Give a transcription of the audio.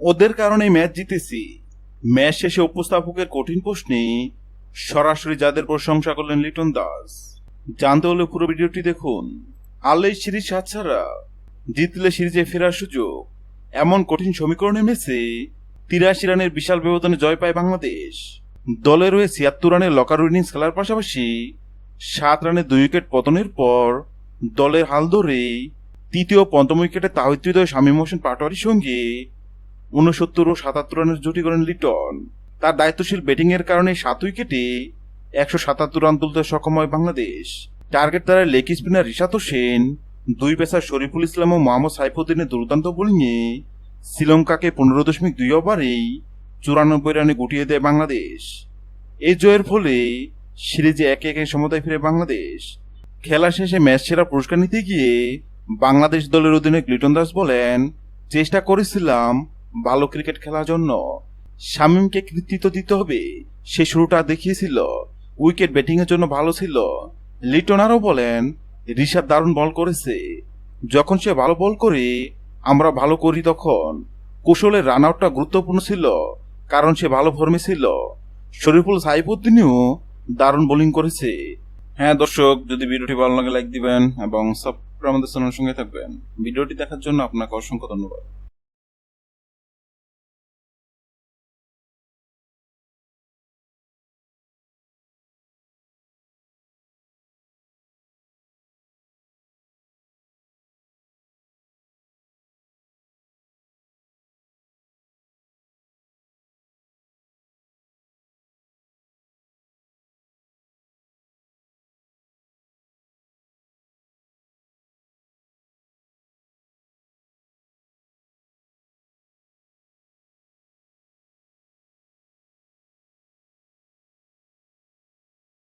ওদের কারণে ম্যাচ জিতেছি। ম্যাচ শেষে উপস্থাপকের কঠিন প্রশ্নে সরাসরি যাদের প্রশংসা করলেন লিটন দাস। জানতে হলে পুরো ভিডিওটি দেখুন। আলে সিরিজ হাতছাড়া, জিতলে সিরিজে ফেরার সুযোগ, এমন কঠিন সমীকরণে ম্যাচে ৮৩ রানের বিশাল ব্যবধানে জয় পায় বাংলাদেশ। দলের হয়ে ৭৬ রানের লকার ইনিংস খেলার পাশাপাশি ৭ রানে ২ উইকেট পতনের পর দলের হাল ধরে তৃতীয় ও পঞ্চম উইকেটে তাহিদ হৃদয়, শামীম হোসেন পাটোয়ারির সঙ্গে ৬৯ ও ৭৭ রানের জুটি করেন লিটন। তার দায়িত্বশীল ব্যাটিংয়ের কারণে ৭ উইকেটে ১৭৭ রান তুলতে সক্ষম হয় বাংলাদেশ। টার্গেট তারা leg spinner Rishad Hossain, ২ pacer Shoriful Islam ও মোহাম্মদ সাইফুদ্দিনের দুর্দান্ত বোলিংয়ে শ্রীলঙ্কাকে ১৫.২ ওভারেই ৯৪ রানে গুটিয়ে দেয় বাংলাদেশ। এই জয়ের ফলে সিরিজে ১-১ সমতায় ফিরে বাংলাদেশ। খেলা শেষে ম্যাচ সেরা পুরস্কার নিতে গিয়ে বাংলাদেশ দলের অধিনায়ক লিটন দাস বলেন, চেষ্টা করেছিলাম ভালো ক্রিকেট খেলার জন্য, শামীমকে কৃতিত্ব দিতে হবে, সে শুরুটা দেখিয়েছিল, উইকেট ব্যাটিং এর জন্য ভালো ছিল। লিটন আরও বলেন, ঋষাদ দারুণ বল করেছে, যখন সে ভালো বল করে আমরা ভালো করি তখন কৌশলের রান আউটটা গুরুত্বপূর্ণ ছিল, কারণ সে ভালো ফর্মে ছিল। শরীফুল সাইফুদ্দিনও দারুণ বোলিং করেছে। হ্যাঁ দর্শক, যদি ভিডিওটি ভালো লাগে লাইক দিবেন এবং সাবস্ক্রাইব আমাদের চ্যানেলের সঙ্গে থাকবেন। ভিডিওটি দেখার জন্য আপনাকে অসংখ্য ধন্যবাদ।